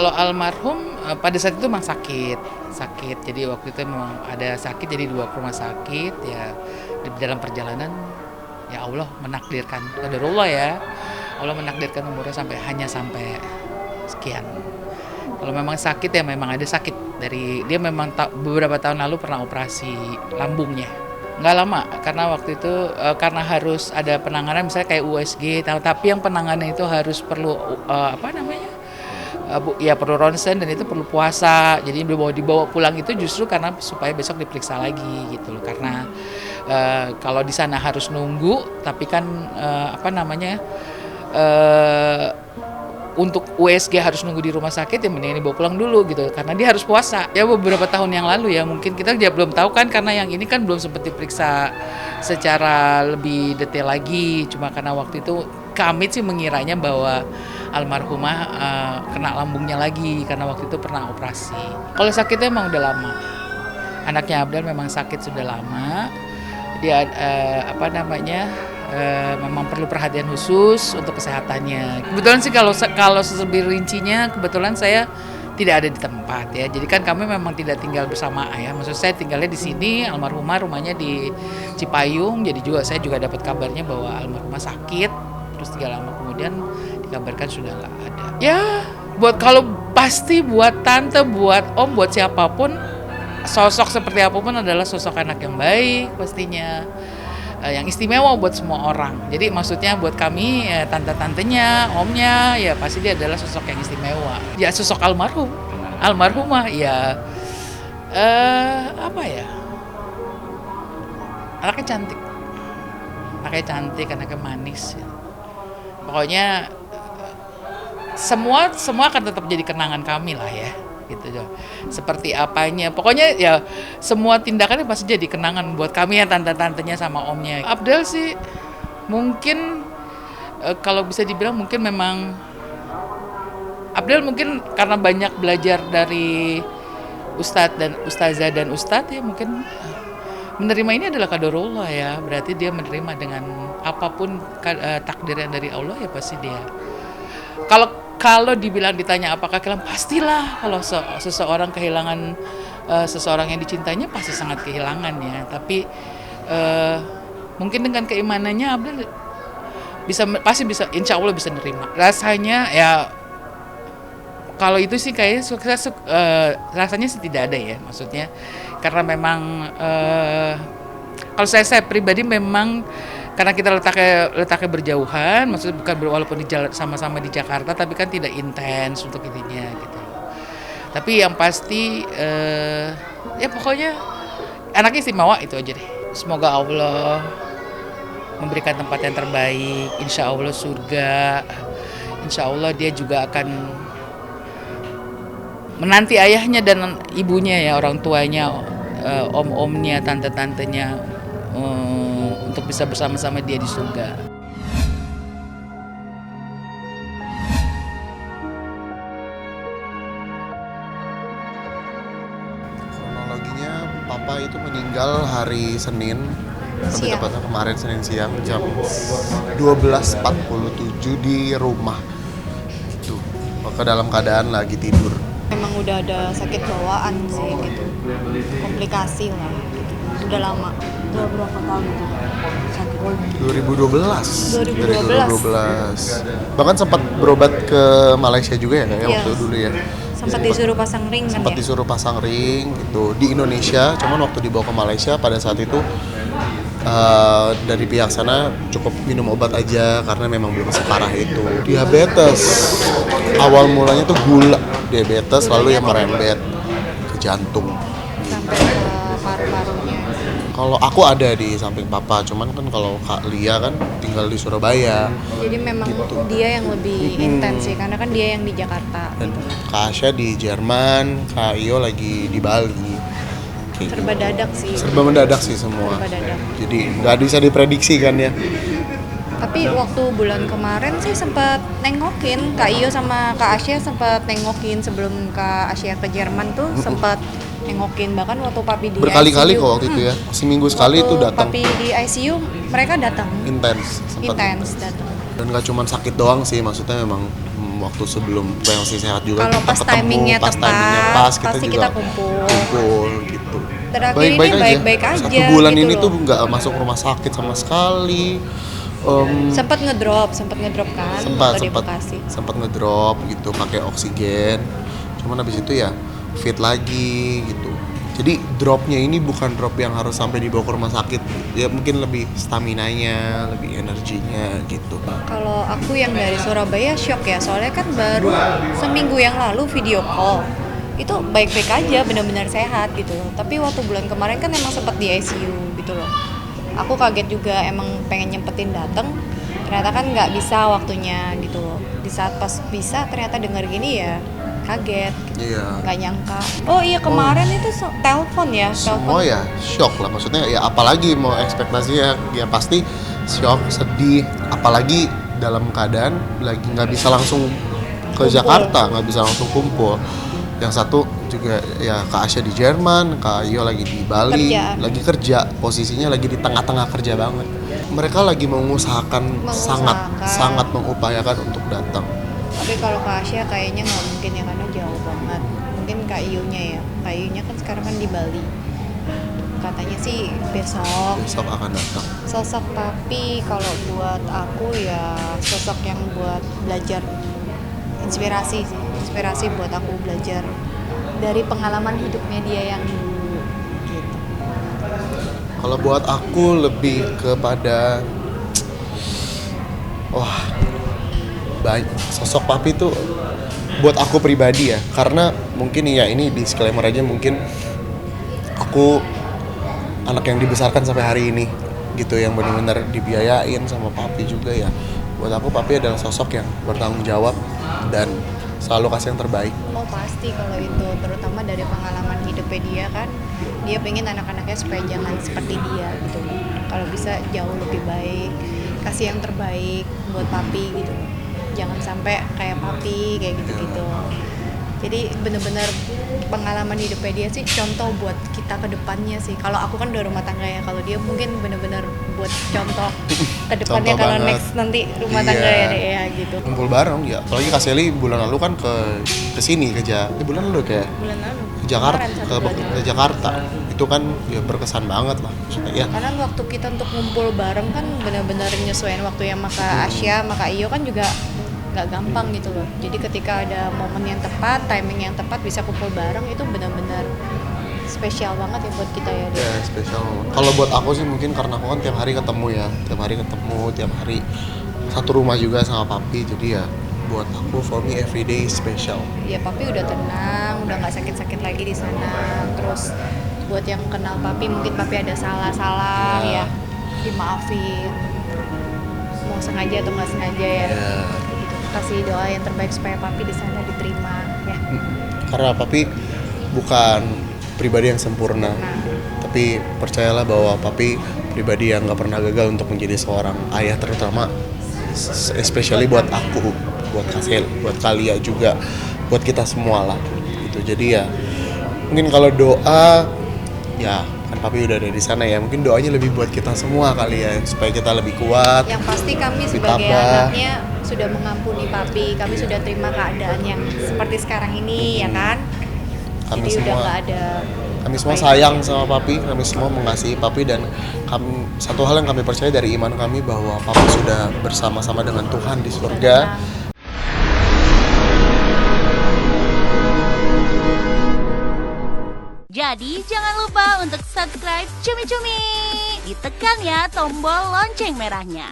Kalau almarhum pada saat itu memang sakit. Jadi waktu itu memang ada sakit, jadi dibawa ke rumah sakit ya. Di dalam perjalanan ya Allah menakdirkan, qadarullah ya. Allah menakdirkan umurnya hanya sampai sekian. Kalau memang sakit ya memang ada sakit dari dia memang beberapa tahun lalu pernah operasi lambungnya. Nggak lama karena waktu itu karena harus ada penanganan misalnya kayak USG, tapi yang penanganan itu harus perlu ya perlu ronsen dan itu perlu puasa. Jadi dibawa pulang itu justru karena supaya besok diperiksa lagi gitu loh. Karena kalau di sana harus nunggu, tapi kan untuk USG harus nunggu di rumah sakit ya mendingan dibawa pulang dulu gitu karena dia harus puasa. Ya beberapa tahun yang lalu ya mungkin kita ya belum tahu kan karena yang ini kan belum sempat diperiksa secara lebih detail lagi. Cuma karena waktu itu kami sih mengiranya bahwa almarhumah kena lambungnya lagi karena waktu itu pernah operasi. Kalau sakitnya emang udah lama. Anaknya Abdel memang sakit sudah lama. Dia memang perlu perhatian khusus untuk kesehatannya. Kebetulan sih kalau lebih rincinya kebetulan saya tidak ada di tempat ya. Jadi kan kami memang tidak tinggal bersama ayah. Maksud saya tinggalnya di sini, almarhumah rumahnya di Cipayung. Jadi saya juga dapat kabarnya bahwa almarhumah sakit. Terus 3 lama kemudian dikabarkan sudah nggak ada. Ya, pasti buat tante, buat om, buat siapapun sosok seperti apapun adalah sosok anak yang baik pastinya. Yang istimewa buat semua orang. Jadi maksudnya buat kami tante-tantenya, omnya ya pasti dia adalah sosok yang istimewa. Ya sosok almarhumah ya anaknya cantik, anaknya manis. Ya. Pokoknya semua akan tetap jadi kenangan kami lah ya. Gitu seperti apanya pokoknya ya semua tindakannya pasti jadi kenangan buat kami ya tante-tantenya sama omnya. Abdel sih mungkin kalau bisa dibilang mungkin memang Abdel mungkin karena banyak belajar dari ustadz dan ustazah dan ustadz ya mungkin menerima ini adalah qadarullah ya, berarti dia menerima dengan apapun takdir yang dari Allah ya pasti dia. Kalau ditanya apakah kehilangan, pastilah kalau seseorang kehilangan seseorang yang dicintainya pasti sangat kehilangan ya. Tapi mungkin dengan keimanannya Abdul pasti bisa, insya Allah bisa nerima. Rasanya ya kalau itu sih kayaknya rasanya sih tidak ada ya, maksudnya karena memang kalau saya pribadi memang karena kita letaknya berjauhan, maksudnya bukan walaupun sama-sama di Jakarta, tapi kan tidak intens untuk ininya gitu. Tapi yang pasti ya pokoknya anaknya istimewa itu aja deh. Semoga Allah memberikan tempat yang terbaik, insya Allah surga, insya Allah dia juga akan menanti ayahnya dan ibunya ya, orang tuanya, om-omnya, tante-tantenya untuk bisa bersama-sama dia di surga. Kronologinya Papa itu meninggal hari Senin, lebih tepatnya kemarin Senin siang jam 12.47 di rumah. Tuh, ke dalam keadaan lagi tidur. Memang udah ada sakit bawaan sih gitu, komplikasi lah gitu. Udah lama. Udah berapa tahun itu sakit? 2012. Bahkan sempat berobat ke Malaysia juga ya kayak waktu dulu ya. Sempat disuruh pasang ring kan ya? Sempat disuruh pasang ring gitu di Indonesia, cuman waktu dibawa ke Malaysia pada saat itu dari pihak sana cukup minum obat aja karena memang belum separah itu. Diabetes. Awal mulanya tuh gula, diabetes lalu yang merembet ke jantung. Sampai ke paru-parunya. Kalau aku ada di samping Papa, cuman kan kalau Kak Lia kan tinggal di Surabaya. Jadi memang gitu. Dia yang lebih intens sih, karena kan dia yang di Jakarta. Dan Kak Asya di Jerman, Kak Iyo lagi di Bali. Serba dadak sih. Serba mendadak sih semua. Serba dadak. Jadi nggak bisa diprediksi kan ya. Tapi waktu bulan kemarin sih sempat nengokin Kak Iyo sama Kak Asya, sempat nengokin sebelum Kak Asya ke Jerman tuh sempat nengokin, bahkan waktu papi di berkali-kali ICU, kok waktu itu ya, seminggu sekali itu datang. Papi di ICU mereka datang Intens datang. dan nggak cuma sakit doang sih, maksudnya memang waktu sebelum gue masih sehat juga Kalau kita pas timingnya pas tepat, timingnya pas kita pasti juga kita kumpul. gitu. Terakhir ini baik-baik aja. 1 bulan gitu ini loh. tuh nggak masuk rumah sakit sama sekali. Sempat ngedrop kan waktu di Bekasi. sempat ngedrop gitu, pakai oksigen. Cuman habis itu ya fit lagi gitu. Jadi dropnya ini bukan drop yang harus sampai dibawa ke rumah sakit. Ya mungkin lebih staminanya, lebih energinya gitu. Kalau aku yang dari Surabaya shock ya, soalnya kan baru seminggu yang lalu video call. Itu baik-baik aja, benar-benar sehat gitu loh. Tapi waktu bulan kemarin kan emang sempat di ICU gitu loh. Aku kaget juga, emang pengen nyempetin dateng, ternyata kan nggak bisa waktunya gitu loh. Di saat pas bisa ternyata dengar gini ya kaget, Iya. nggak nyangka. Oh iya kemarin itu telepon ya, Semua ya shock lah, maksudnya ya apalagi mau ekspektasinya ya pasti shock, sedih, apalagi dalam keadaan lagi nggak bisa langsung ke Kumpul. Jakarta, nggak bisa langsung kumpul. Yang satu juga ya Kak Asya di Jerman, Kak Ayo lagi di Bali, Kerja. lagi kerja, posisinya lagi di tengah-tengah kerja banget. Mereka lagi mengusahakan. sangat mengupayakan untuk datang. Tapi kalau Kak Asya kayaknya nggak mungkin ya, karena jauh banget. Mungkin Kak Iyunya ya, Kak Iyunya kan sekarang kan di Bali. Katanya sih besok. Besok akan datang. Sosok papi kalau buat aku ya sosok yang buat belajar, inspirasi sih. Inspirasi buat aku belajar dari pengalaman hidupnya dia yang dulu gitu. Kalau buat aku lebih kepada sosok papi tuh buat aku pribadi ya, karena mungkin ya ini disclaimer aja, mungkin aku anak yang dibesarkan sampai hari ini gitu, yang benar-benar dibiayain sama papi juga ya. Buat aku papi adalah sosok yang bertanggung jawab dan selalu kasih yang terbaik. Oh pasti kalau itu, terutama dari pengalaman hidupnya dia kan, dia pengen anak-anaknya supaya jangan seperti dia gitu. Kalau bisa jauh lebih baik, kasih yang terbaik buat papi gitu. Jangan sampai kayak papi kayak gitu-gitu. Jadi bener-bener pengalaman hidupnya dia sih contoh buat kita ke depannya sih. Kalau aku kan udah rumah tangga ya, kalau dia mungkin bener-bener buat contoh ke depannya kalau next nanti rumah tangga ya deh ya gitu. Kumpul bareng ya, apalagi Kak Sally bulan lalu kan ke sini bulan lalu kayak Bulan lalu ke Jakarta, kemarin, satu bulan ke Jakarta. Itu kan ya berkesan banget lah. Ya. Karena waktu kita untuk ngumpul bareng kan benar-benar nyesuaiin waktu yang Maka Asya, Maka Iyo kan juga nggak gampang gitu loh. Jadi ketika ada momen yang tepat, timing yang tepat bisa kumpul bareng, itu benar-benar spesial banget ya buat kita ya. Ya spesial. Kalau buat aku sih mungkin karena aku kan tiap hari ketemu, tiap hari satu rumah juga sama papi, jadi ya buat aku for me everyday is special. Ya papi udah tenang, udah nggak sakit-sakit lagi di sana. Terus buat yang kenal papi mungkin papi ada salah-salah ya dimaafin. Mau sengaja atau nggak sengaja ya. Gitu. Kasih doa yang terbaik supaya papi di sana diterima ya. Karena papi bukan pribadi yang sempurna, tapi percayalah bahwa papi pribadi yang nggak pernah gagal untuk menjadi seorang ayah, terutama especially buat aku, buat Kasel, buat Kalia juga, buat kita semua lah gitu. Jadi ya mungkin kalau doa ya kan papi udah ada di sana ya, mungkin doanya lebih buat kita semua kali ya, supaya kita lebih kuat. Yang pasti kami sebagai anaknya sudah mengampuni papi, kami sudah terima keadaan yang seperti sekarang ini ya kan. Kami Jadi udah semua nggak ada. Kami semua sayang sama papi, kami semua mengasihi papi, dan kami, satu hal yang kami percaya dari iman kami bahwa papi sudah bersama-sama dengan Tuhan di surga. Jadi jangan lupa untuk subscribe Cumi Cumi. Ditekan ya tombol lonceng merahnya.